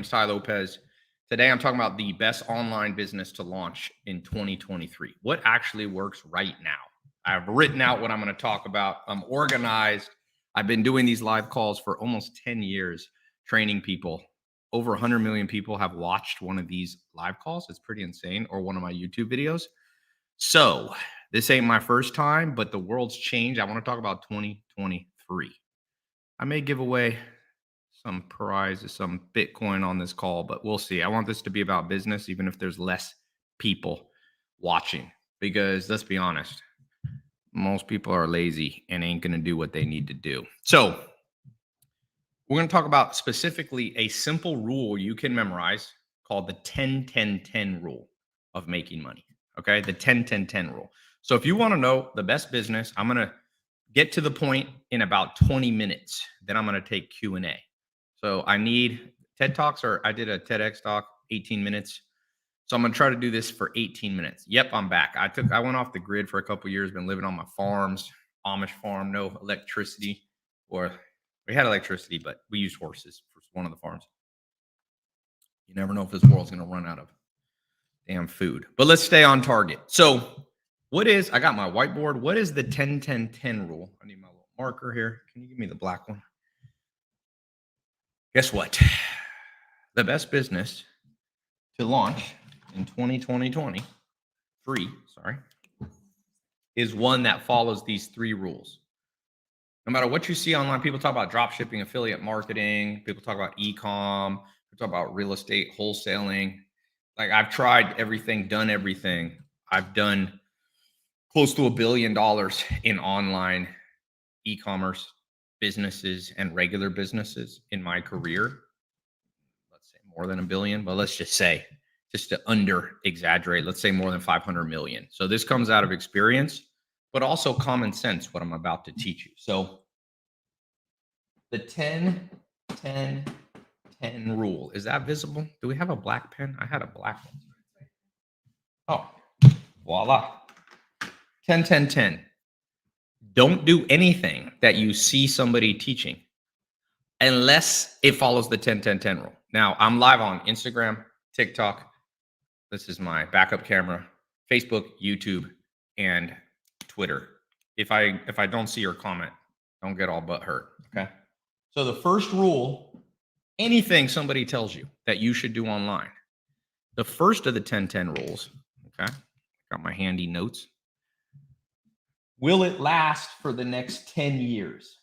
name's Ty Lopez. Today, I'm talking about the best online business to launch in 2023. What actually works right now? I've written out what I'm going to talk about. I'm organized. I've been doing these live calls for almost 10 years, training people. Over 100 million people have watched one of these live calls. It's pretty insane, or one of my YouTube videos. So this ain't my first time, but the world's changed. I want to talk about 2023. I may give away some prizes, some Bitcoin on this call, but we'll see. I want this to be about business, even if there's less people watching, because let's be honest, most people are lazy and ain't going to do what they need to do. So we're going to talk about specifically a simple rule you can memorize called the 10-10-10 rule of making money. Okay. The 10-10-10 rule. So if you want to know the best business, I'm going to get to the point in about 20 minutes. Then I'm going to take Q&A. So I need TED Talks, or I did a TEDx talk, 18 minutes. So I'm going to try to do this for 18 minutes. Yep, I'm back. I went off the grid for a couple of years, been living on my farms, Amish farm, no electricity, or we had electricity, but we used horses for one of the farms. You never know if this world's going to run out of damn food, but let's stay on target. So I got my whiteboard. What is the 10-10-10 rule? I need my little marker here. Can you give me the black one? Guess what? The best business to launch in 2023, is one that follows these three rules. No matter what you see online, people talk about drop shipping, affiliate marketing, people talk about e-com, people talk about real estate, wholesaling. Like, I've tried everything, done everything. I've done close to $1 billion in online e-commerce businesses and regular businesses in my career. Let's say more than $1 billion, but let's just say, just to under exaggerate, let's say more than 500 million. So this comes out of experience, but also common sense, what I'm about to teach you. So the 10-10-10 rule, is that visible? Do we have a black pen? I had a black one. Oh, voila. 10-10-10. Don't do anything that you see somebody teaching unless it follows the 10-10-10 rule. Now, I'm live on Instagram, TikTok. This is my backup camera, Facebook, YouTube, and Twitter. If I don't see your comment, don't get all butt hurt, okay? So the first rule, anything somebody tells you that you should do online, the first of the 10-10 rules, okay? Got my handy notes. Will it last for the next 10 years?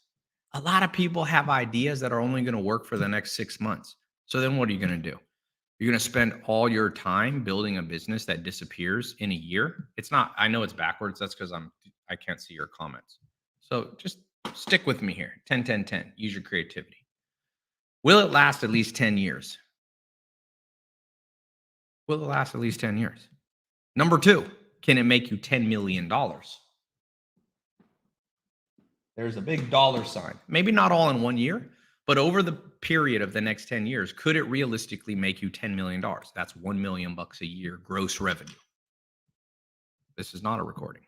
A lot of people have ideas that are only going to work for the next 6 months. So then what are you going to do? You're going to spend all your time building a business that disappears in a year? It's not, I know it's backwards. That's because I can't see your comments. So just stick with me here. 10-10-10. Use your creativity. Will it last at least 10 years? Will it last at least 10 years? Number two, can it make you $10 million? There's a big dollar sign. Maybe not all in 1 year, but over the period of the next 10 years, could it realistically make you $10 million? That's $1 million a year gross revenue. This is not a recording.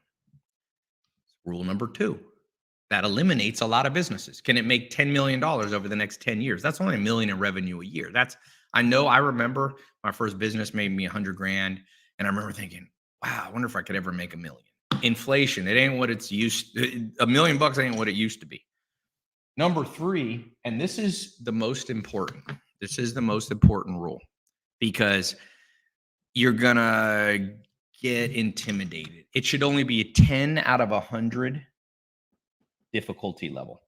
Rule number two, that eliminates a lot of businesses. Can it make $10 million over the next 10 years? That's only $1 million in revenue a year. I remember my first business made me 100 grand. And I remember thinking, wow, I wonder if I could ever make $1 million. Inflation, it ain't what it's used to. $1 million ain't what it used to be. Number three, and this is the most important. This is the most important rule, because you're gonna get intimidated. It should only be a 10 out of 100 difficulty level.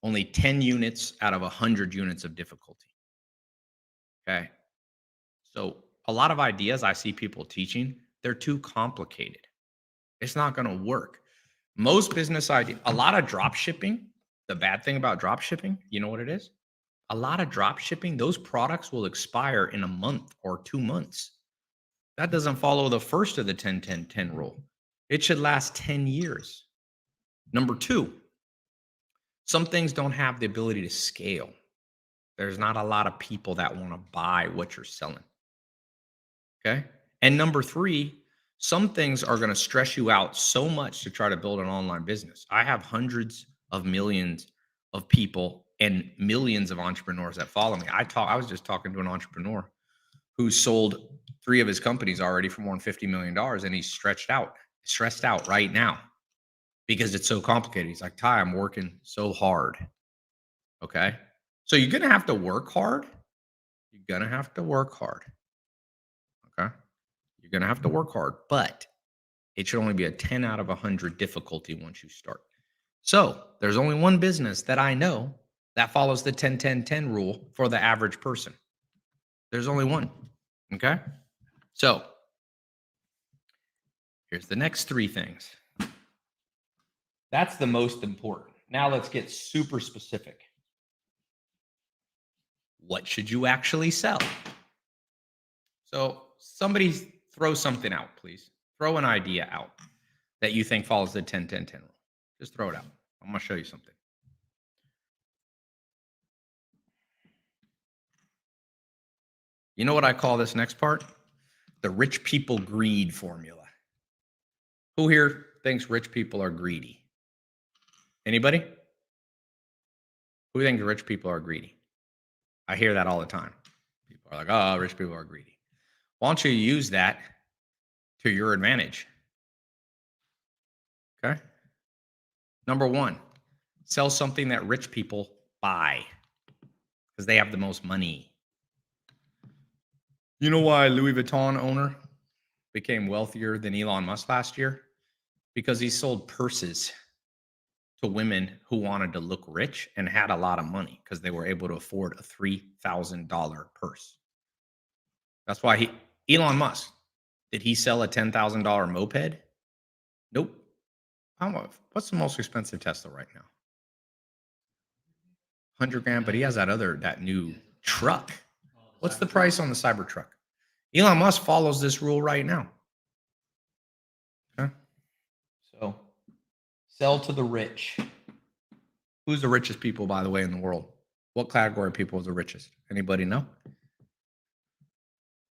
Only 10 units out of 100 units of difficulty. Okay. So a lot of ideas I see people teaching, they're too complicated. It's not going to work. Most business ideas, a lot of drop shipping. The bad thing about drop shipping, you know what it is? A lot of drop shipping, those products will expire in a month or 2 months. That doesn't follow the first of the 10-10-10 rule. It should last 10 years. Number two, some things don't have the ability to scale. There's not a lot of people that want to buy what you're selling. Okay. And number three, some things are going to stress you out so much to try to build an online business. I have hundreds of millions of people and millions of entrepreneurs that follow me. I was just talking to an entrepreneur who sold 3 of his companies already for more than $50 million, and he's stressed out right now because it's so complicated. He's like, Ty, I'm working so hard. Okay. So you're going to have to work hard. You're going to have to work hard. Okay. You're going to have to work hard, but it should only be a 10 out of 100 difficulty once you start. So there's only one business that I know that follows the 10-10-10 rule for the average person. There's only one. Okay. So here's the next 3 things. That's the most important. Now let's get super specific. What should you actually sell? So somebody throw something out, please. Throw an idea out that you think follows the 10-10-10 rule. Just throw it out. I'm going to show you something. You know what I call this next part? The rich people greed formula. Who here thinks rich people are greedy? Anybody? Who thinks rich people are greedy? I hear that all the time. People are like, oh, rich people are greedy. Why don't you use that to your advantage? Okay. Number 1, sell something that rich people buy because they have the most money. You know why Louis Vuitton owner became wealthier than Elon Musk last year? Because he sold purses to women who wanted to look rich and had a lot of money because they were able to afford a $3,000 purse. That's why Elon Musk, did he sell a $10,000 moped? Nope. What's the most expensive Tesla right now? 100 grand, but he has that new truck. What's the price on the Cybertruck? Elon Musk follows this rule right now. Okay. So sell to the rich. Who's the richest people, by the way, in the world? What category of people is the richest? Anybody know?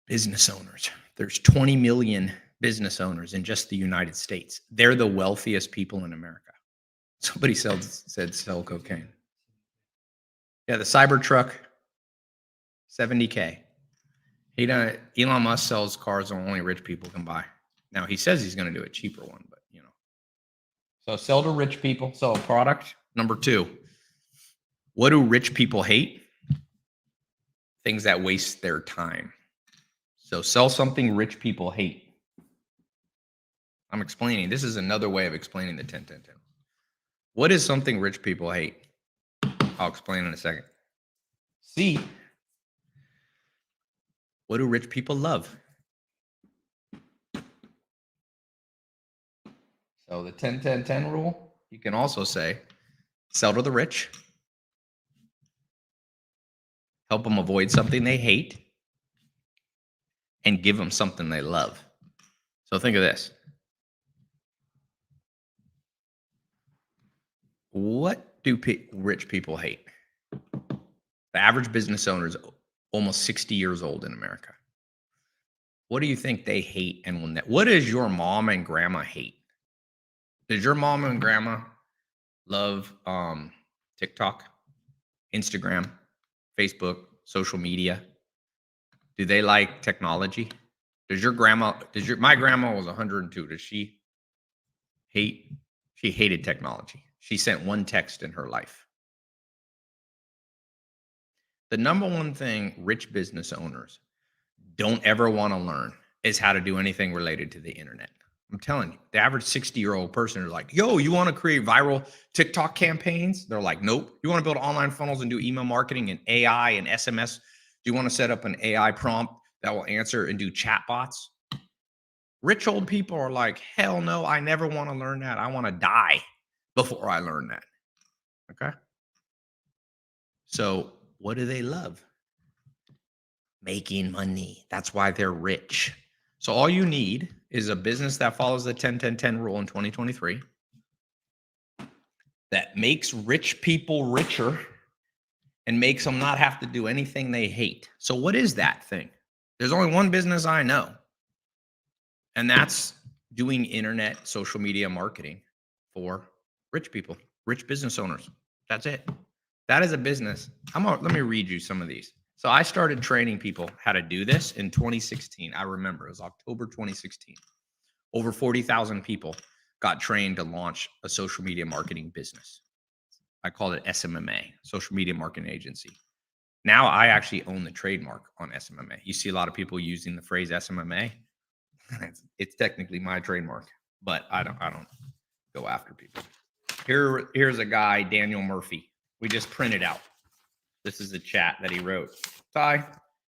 Business owners. There's 20 million business owners in just the United States. They're the wealthiest people in America. Somebody said sell cocaine. Yeah, the Cybertruck, $70K. Elon Musk sells cars that only rich people can buy. Now he says he's going to do a cheaper one, but So sell to rich people. Sell a product. Number 2, what do rich people hate? Things that waste their time. So sell something rich people hate. I'm explaining. This is another way of explaining the 10-10-10. What is something rich people hate? I'll explain in a second. C, what do rich people love? So the 10-10-10 rule, you can also say, sell to the rich, help them avoid something they hate, and give them something they love. So think of this. What do rich people hate? The average business owner is almost 60 years old in America. What do you think they hate? And what does your mom and grandma hate? Does your mom and grandma love TikTok, Instagram, Facebook, social media? Do they like technology? My grandma was 102. Does she hate? She hated technology. She sent one text in her life. The number one thing rich business owners don't ever want to learn is how to do anything related to the internet. I'm telling you, the average 60-year-old person is like, yo, you want to create viral TikTok campaigns? They're like, nope. You want to build online funnels and do email marketing and AI and SMS? Do you want to set up an AI prompt that will answer and do chat bots? Rich old people are like, hell no, I never want to learn that. I want to die before I learn that. Okay. So what do they love? Making money. That's why they're rich. So all you need is a business that follows the 10-10-10 rule in 2023 that makes rich people richer and makes them not have to do anything they hate. So what is that thing? There's only one business I know, and that's doing internet social media marketing for rich people, rich business owners. That's it. That is a business. Let me read you some of these. So I started training people how to do this in 2016. I remember it was October 2016. Over 40,000 people got trained to launch a social media marketing business. I called it SMMA, social media marketing agency. Now I actually own the trademark on SMMA. You see a lot of people using the phrase SMMA. It's technically my trademark, but I don't go after people. Here's a guy, Daniel Murphy. We just printed out. This is a chat that he wrote. Ty,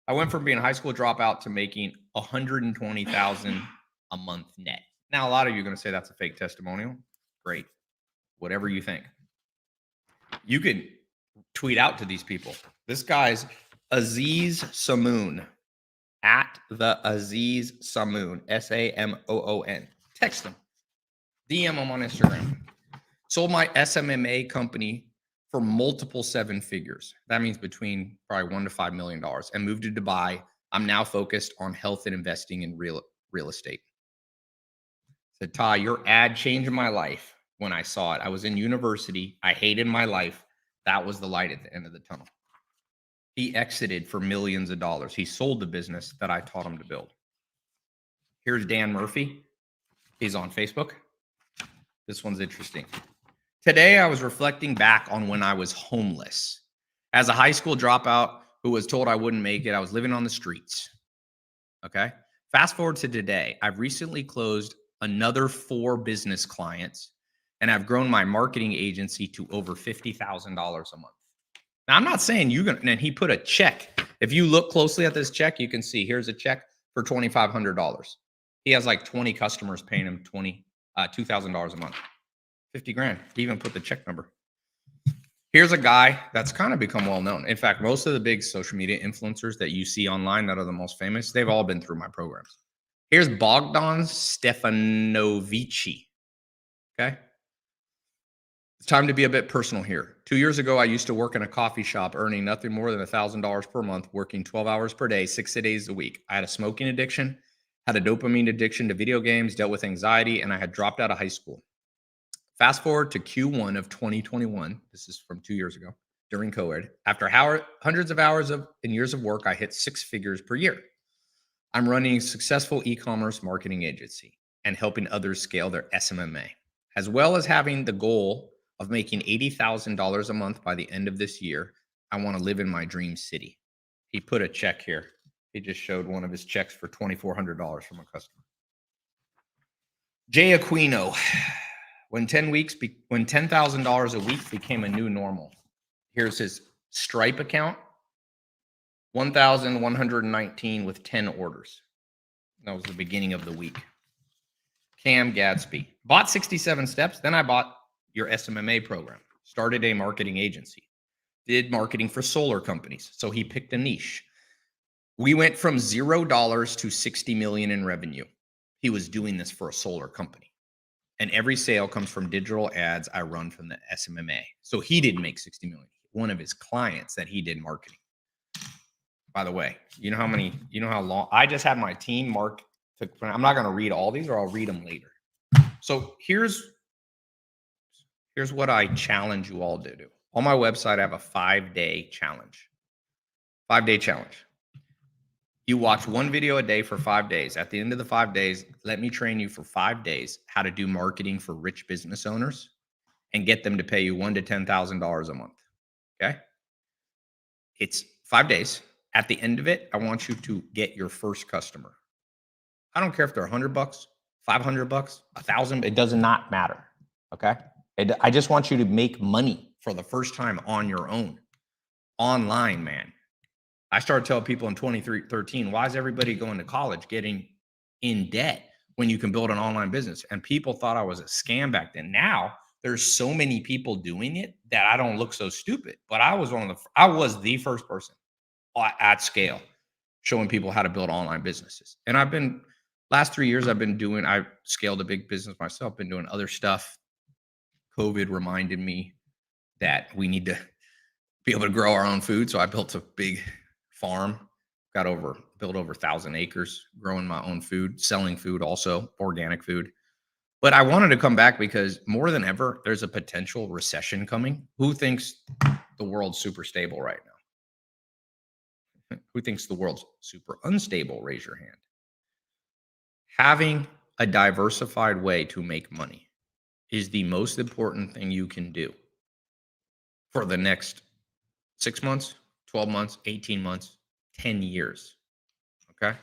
I went from being a high school dropout to making 120,000 a month net. Now, a lot of you are going to say that's a fake testimonial. Great. Whatever you think. You can tweet out to these people. This guy's Aziz Samoon, at the Aziz Samoon, Samoon. Text him. DM him on Instagram. Sold my SMMA company for multiple seven figures. That means between probably $1 to $5 million, and moved to Dubai. I'm now focused on health and investing in real estate. Said, Ty, your ad changed my life when I saw it. I was in university. I hated my life. That was the light at the end of the tunnel. He exited for millions of dollars. He sold the business that I taught him to build. Here's Dan Murphy. He's on Facebook. This one's interesting. Today, I was reflecting back on when I was homeless. As a high school dropout who was told I wouldn't make it, I was living on the streets. Okay. Fast forward to today. I've recently closed another 4 business clients, and I've grown my marketing agency to over $50,000 a month. Now, I'm not saying you're going to, and he put a check. If you look closely at this check, you can see here's a check for $2,500. He has like 20 customers paying him $2,000 a month. 50 grand. He even put the check number. Here's a guy that's kind of become well known. In fact, most of the big social media influencers that you see online that are the most famous, they've all been through my programs. Here's Bogdan Stefanovici. Okay. It's time to be a bit personal here. 2 years ago, I used to work in a coffee shop, earning nothing more than $1,000 per month, working 12 hours per day, 6 days a week. I had a smoking addiction, had a dopamine addiction to video games, dealt with anxiety, and I had dropped out of high school. Fast forward to Q1 of 2021. This is from 2 years ago during COVID. After hundreds of hours and years of work, I hit 6 figures per year. I'm running a successful e-commerce marketing agency and helping others scale their SMMA, as well as having the goal of making $80,000 a month by the end of this year. I want to live in my dream city. He put a check here. He just showed one of his checks for $2,400 from a customer. Jay Aquino. When $10,000 a week became a new normal. Here's his Stripe account, 1,119 with 10 orders. That was the beginning of the week. Cam Gadsby. Bought 67 steps. Then I bought your SMMA program. Started a marketing agency. Did marketing for solar companies. So he picked a niche. We went from $0 to 60 million in revenue. He was doing this for a solar company. And every sale comes from digital ads I run from the SMMA. So he didn't make 60 million. One of his clients that he did marketing. By the way, you know how long I just had my team mark. I'm not going to read all these, or I'll read them later. So here's what I challenge you all to do. On my website, I have a 5-day challenge. 5-day challenge. You watch one video a day for 5 days. At the end of the 5 days, let me train you for 5 days how to do marketing for rich business owners and get them to pay you $1,000 to $10,000 a month. Okay. It's 5 days. At the end of it, I want you to get your first customer. I don't care if they're $100, $500, $1,000. It does not matter. Okay. I just want you to make money for the first time on your own. Online, man. I started telling people in 2013, why is everybody going to college getting in debt when you can build an online business? And people thought I was a scam back then. Now there's so many people doing it that I don't look so stupid. But I was the first person at scale showing people how to build online businesses. And last 3 years, I scaled a big business myself, been doing other stuff. COVID reminded me that we need to be able to grow our own food. So I built a big farm, built over 1,000 acres, growing my own food, selling food, also organic food. But I wanted to come back because more than ever, there's a potential recession coming. Who thinks the world's super stable right now? Who thinks the world's super unstable? Raise your hand. Having a diversified way to make money is the most important thing you can do for the next 6 months, 12 months, 18 months, 10 years. Okay.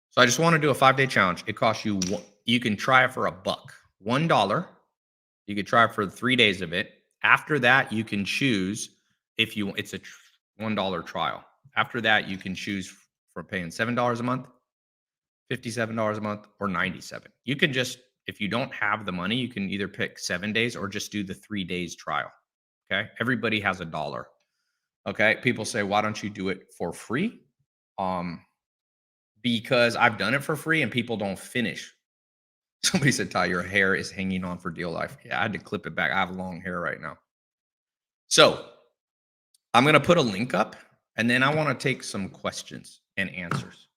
So I just want to do a 5-day challenge. It costs you, you can try it for $1, $1. You could try it for 3 days of it. After that, you can choose if you, it's a $1 trial. After that, you can choose for paying $7 a month, $57 a month, or $97. You can just, if you don't have the money, you can either pick 7 days or just do the 3 days trial. Okay. Everybody has $1. Okay. People say, why don't you do it for free? Because I've done it for free and people don't finish. Somebody said, Ty, your hair is hanging on for dear life. Yeah, I had to clip it back. I have long hair right now. So I'm going to put a link up and then I want to take some questions and answers.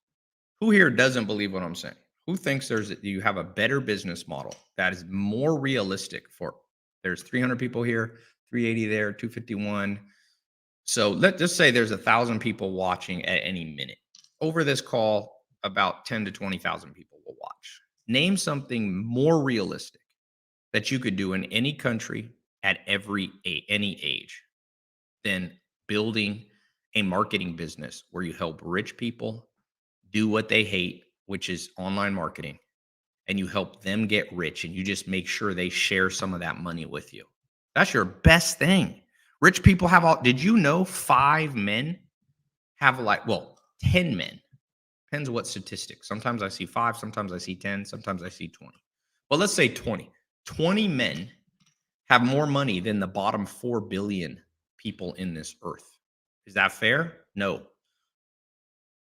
Who here doesn't believe what I'm saying? Who thinks you have a better business model that is more realistic for, there's 300 people here, 380 there, 251. So let's just say there's 1,000 people watching at any minute. Over this call, about 10 to 20,000 people will watch. Name something more realistic that you could do in any country at any age than building a marketing business where you help rich people do what they hate, which is online marketing, and you help them get rich and you just make sure they share some of that money with you. That's your best thing. Rich people have all, did you know 5 men have 10 men? Depends what statistics. Sometimes I see 5, sometimes I see 10, sometimes I see 20. Well, let's say 20. 20 men have more money than the bottom 4 billion people in this earth. Is that fair? No.